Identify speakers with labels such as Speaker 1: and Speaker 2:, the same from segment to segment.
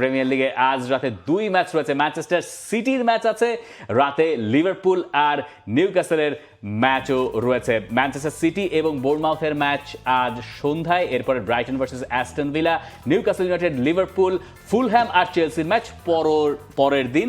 Speaker 1: Premier লিগে আজ রাতে 2 ম্যাচ রয়েছে। ম্যানচেস্টার সিটির ম্যাচ আছে, রাতে লিভারপুল আর নিউক্যাসলের ম্যাচও রয়েছে। ম্যানচেস্টার সিটি এবং বোর্নমাউথের ম্যাচ আজ সন্ধ্যায়, এরপরে Brighton versus Aston Villa, Newcastle United, Liverpool, Fulham আর চেলসির ম্যাচ পরের দিন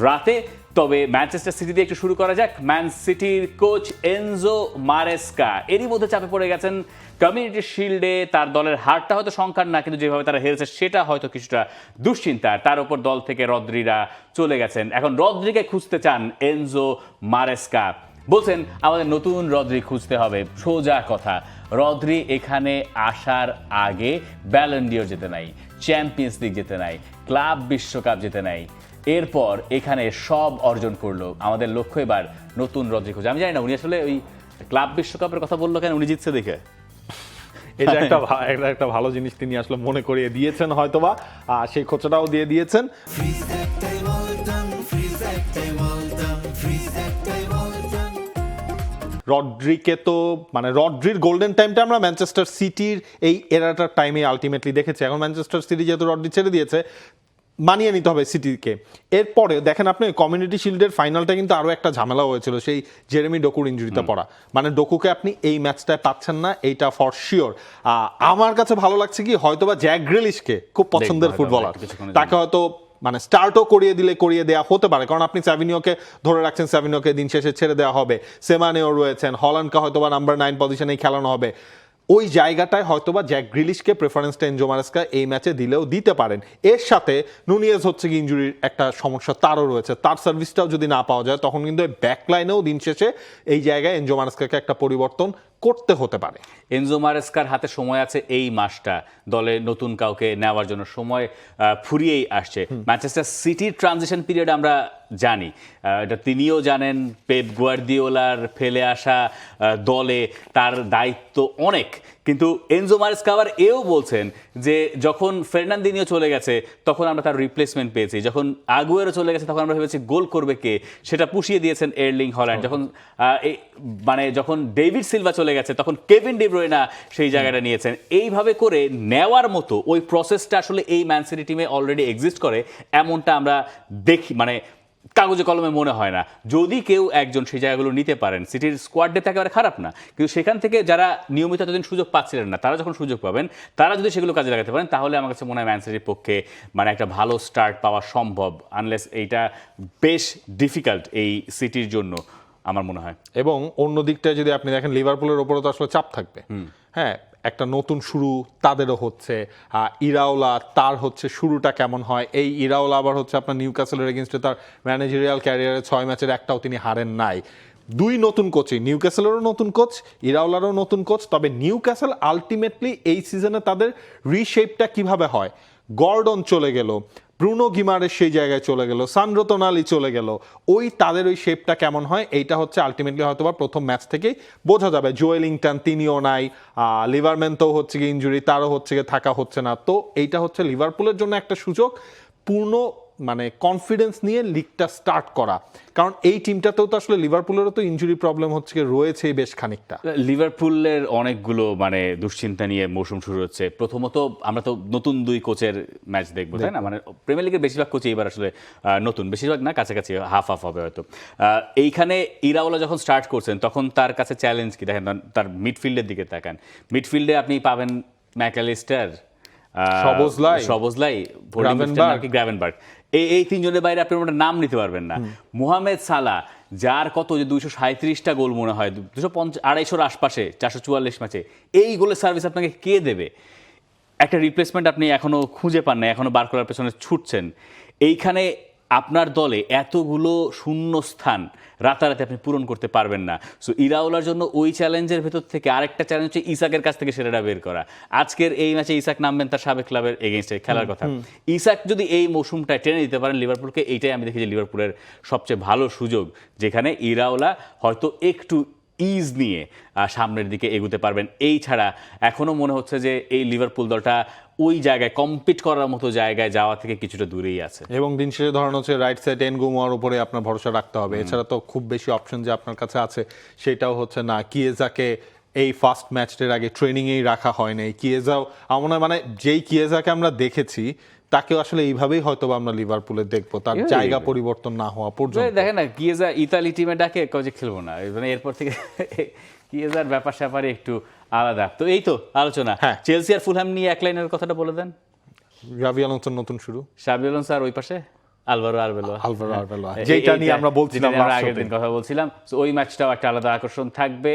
Speaker 1: রাতে। তবে ম্যানচেস্টার সিটি দিয়ে একটু শুরু করা যাক। ম্যান সিটির কোচ এনজো মারেস্কা এরই মধ্যে চাপে পড়ে গেছেন। কমিউনিটি শিল্ডে তার দলের হারটা হয়তো সংখ্যার না, কিন্তু যেভাবে তারা হেরেছে সেটা হয়তো কিছুটা দুশ্চিন্তার। তার উপর দল থেকে রদ্রিরা চলে গেছেন, এখন রদ্রিকে খুঁজতে চান এনজো মারেস্কা। বলছেন আমাদের নতুন রদ্রি খুঁজতে হবে। সোজা কথা, রদ্রি এখানে আসার আগে ব্যালন ডিওর যেতে নাই, চ্যাম্পিয়ন্স লিগ যেতে নাই, ক্লাব বিশ্বকাপ যেতে নাই, এরপর এখানে সব অর্জন করলো। আমাদের লক্ষ্য এবার নতুন রদ্রি খোঁজা। আমি জানি না উনি আসলে ওই ক্লাব বিশ্বকাপের কথা বললো কেন, উনি জিতছে দেখে।
Speaker 2: এটা একটা ভালো জিনিস তিনি আসলে মনে করিয়ে দিয়েছেন হয়তোবা, সেই খোঁচাটাও দিয়ে দিয়েছেন। রড্রিকে তো রড্রির গোল্ডেন টাইমটা আমরা ম্যানচেস্টার সিটির এই এরাটার টাইমে আলটিমেটলি দেখেছি। এখন ম্যানচেস্টার সিটি যেহেতু রড্রি ছেড়ে দিয়েছে, মানিয়ে নিতে হবে সিটিকে। এরপরে দেখেন আপনি কমিউনিটি শিল্ডের ফাইনালটা কিন্তু আরও একটা ঝামেলা হয়েছিল, সেই জেরেমি ডোকুর ইনজুরিতে পড়া। ডোকুকে আপনি এই ম্যাচটায় পাচ্ছেন না, এইটা ফর শিওর। আমার কাছে ভালো লাগছে কি, হয়তোবা জ্যাক গ্রিলিশকে, খুব পছন্দের ফুটবলার, তাকে হয়তো স্টার্টও করিয়ে দেওয়া হতে পারে, কারণ আপনি স্যাভিনিওকে ধরে রাখছেন, স্যাভিনিওকে দিন শেষে ছেড়ে দেওয়া হবে। সেমানেও রয়েছেন, হল্যান্ডকে হয়তোবা নাম্বার 9 পজিশনেই খেলানো হবে। ওই জায়গাটায় হয়তোবা জ্যাক গ্রিলিশকে প্রেফারেন্সটা এনজো মারেস্কা এই ম্যাচে দিলেও দিতে পারেন। এর সাথে নুনিয়েজ হচ্ছে কি ইনজুরির একটা সমস্যা তারও রয়েছে, তার সার্ভিসটাও যদি না পাওয়া যায় তখন কিন্তু ব্যাকলাইনেও দিন শেষে এই জায়গায় এনজো মারেস্কাকে একটা পরিবর্তন করতে হতে পারে।
Speaker 1: এনজো মারেস্কার হাতে সময় আছে, এই মাসটা দলে নতুন কাউকে নেওয়ার জন্য সময় ফুরিয়েই আসছে। ম্যানচেস্টার সিটির ট্রানজিশন পিরিয়ড আমরা জানি, এটা তিনিও জানেন। পেপ গুয়ার্দিওলার ফেলে আসা দলে তার দায়িত্ব অনেক, কিন্তু এনজো মারেস্কা আবার এও বলছেন যে যখন ফার্নান্দিনিও চলে গেছে তখন আমরা তার রিপ্লেসমেন্ট পেয়েছি, যখন আগুয়েরো চলে গেছে তখন আমরা ভেবেছি গোল করবে কে, সেটা পুষিয়ে দিয়েছেন এর্লিং হল্যান্ড। যখন ডেভিড সিলভা চলে গেছে তখন কেভিন ডি ব্রুইনা সেই জায়গাটা নিয়েছেন। এইভাবে করে নেওয়ার মতো ওই প্রসেসটা আসলে এই ম্যান সিটি টিমে অলরেডি এক্সিস্ট করে, এমনটা আমরা দেখি, কাগজে কলমে মনে হয় না। যদি কেউ একজন সেই জায়গাগুলো নিতে পারেন, সিটির স্কোয়াড ডেপথ একেবারে খারাপ না, কিন্তু সেখান থেকে যারা নিয়মিত এতদিন সুযোগ পাচ্ছিলেন না, তারা যখন সুযোগ পাবেন, তারা যদি সেগুলো কাজে লাগাতে পারেন, তাহলে আমার কাছে মনে হয় ম্যান সিটির পক্ষে একটা ভালো স্টার্ট পাওয়া সম্ভব। আনলেস এইটা বেশ ডিফিকাল্ট এই সিটির জন্য আমার মনে হয়।
Speaker 2: এবং অন্য দিকটায় যদি আপনি দেখেন, লিভারপুলের ওপরে তো আসলে চাপ থাকবে। হ্যাঁ, একটা নতুন শুরু তাদেরও হচ্ছে। ইরাওলা, তার হচ্ছে শুরুটা কেমন হয়। এই ইরাওলা আবার হচ্ছে আপনার নিউক্যাসলের এগেনস্টে তার ম্যানেজারিয়াল ক্যারিয়ারে 6 ম্যাচের একটাও তিনি হারেন নাই। 2 নতুন কোচই, নিউক্যাসলেরও নতুন কোচ, ইরাওলারও নতুন কোচ। তবে নিউক্যাসল আলটিমেটলি এই সিজনে তাদের রিশেপটা কিভাবে হয়, গর্ডন চলে গেল, ব্রুনো গিমারেস সেই জায়গায় চলে গেল, সান্ড্রো তোনালি চলে গেল, তাদের ওই শেপটা কেমন হয় এইটা হচ্ছে আলটিমেটলি হয়তোবা প্রথম ম্যাচ থেকেই বোঝা যাবে। জোয়েলিংটন তিনিও নাই, লিভারম্যান তো হচ্ছে গিয়ে ইনজুরি, তারও হচ্ছে গিয়ে থাকা হচ্ছে না। তো এইটা হচ্ছে লিভারপুলের জন্য একটা সুযোগ পূর্ণ কনফিডেন্স নিয়ে লিগটা স্টার্ট করা, কারণ এই টিমটাতেও তো আসলে লিভারপুলেরও তো ইনজুরি প্রবলেম হচ্ছে রয়েছে বেশ খানিকটা।
Speaker 1: লিভারপুলের অনেকগুলো দুশ্চিন্তা নিয়ে মৌসুম শুরু হচ্ছে। প্রথমত আমরা তো নতুন 2 কোচের ম্যাচ দেখবো, তাই না? প্রিমিয়ার লিগের বেশিরভাগ কোচই এবার আসলে নতুন, বেশিরভাগ না, কাছাকাছি হাফ হবে হয়তো। এইখানে ইরাওলা যখন স্টার্ট করছেন তখন তার কাছে চ্যালেঞ্জ কি দেখেন, তার মিডফিল্ডের দিকে তাকান। মিডফিল্ডে আপনি পাবেন ম্যাকালিস্টার, সবোজলাই, গ্রাভেনবার্গ, এই 3 জনের বাইরে আপনি নাম নিতে পারবেন না। মোহামেদ সালাহ, যার কত 237টা গোল মনে হয়, 250-250-র আশপাশে, 444 ম্যাচে, এই গোলের সার্ভিস আপনাকে কে দেবে? একটা রিপ্লেসমেন্ট আপনি এখনো খুঁজে পান না, এখনো বার করার পেছনে ছুটছেন। এইখানে আপনার দলে এতগুলো শূন্য স্থান রাতারাতি আপনি পূরণ করতে পারবেন না। সো ইরাওলার জন্য ওই চ্যালেঞ্জের ভেতর থেকে আরেকটা চ্যালেঞ্জ হচ্ছে ইসাকের কাছ থেকে সেরাটা বের করা। আজকের এই ম্যাচে ইসাক নামবেন তার সাবেক ক্লাবের এগেইনস্টে খেলার কথা। ইসাক যদি এই মৌসুমটায় টেনে দিতে পারেন লিভারপুলকে, এইটাই আমি দেখি যে লিভারপুলের সবচেয়ে ভালো সুযোগ, যেখানে ইরাওলা হয়তো একটু ইজ নিয়ে সামনের দিকে এগুতে পারবেন। এই ছাড়া এখনো মনে হচ্ছে যে এই লিভারপুল দলটা ওই জায়গায় কম্পিট করার মতো জায়গায় যাওয়া থেকে কিছুটা দূরেই আছে।
Speaker 2: এবং দিন শেষে ধরেন হচ্ছে রাইট সাইড এনগুমোয়ার উপরে আপনার ভরসা রাখতে হবে। এছাড়া তো খুব বেশি অপশন যে আপনার কাছে আছে সেটাও হচ্ছে না। কিয়েজাকে এই ফার্স্ট ম্যাচটার আগে ট্রেনিংয়েই রাখা হয় নাই। কিয়েজাও আমার যেই কিয়েজাকে আমরা দেখেছি তাকেও আসলে এইভাবেই হয়তো বা আমরা লিভারপুলে দেখবো, তার জায়গা পরিবর্তন না হওয়া পর্যন্ত।
Speaker 1: দেখেন না কিয়েজা ইতালি টিমে ডাকে কাজে খেলবো না, মানে এরপর থেকে কিয়েজার ব্যাপার স্যাপারে একটু আলাদা। তো এই তো আলোচনা,
Speaker 2: হ্যাঁ।
Speaker 1: চেলসি আর ফুলহ্যাম নিয়ে এক লাইনের কথাটা বলে দেন।
Speaker 2: জাভি আলোনসোর নতুন শুরু,
Speaker 1: শাবি আলোনসো আর ওই পাশে আলভারো আরবেলোয়া,
Speaker 2: যেটা নিয়ে আমরা বলছিলাম
Speaker 1: আগের দিন কথা বলছিলাম। তো ওই ম্যাচটাও একটা আলাদা আকর্ষণ থাকবে।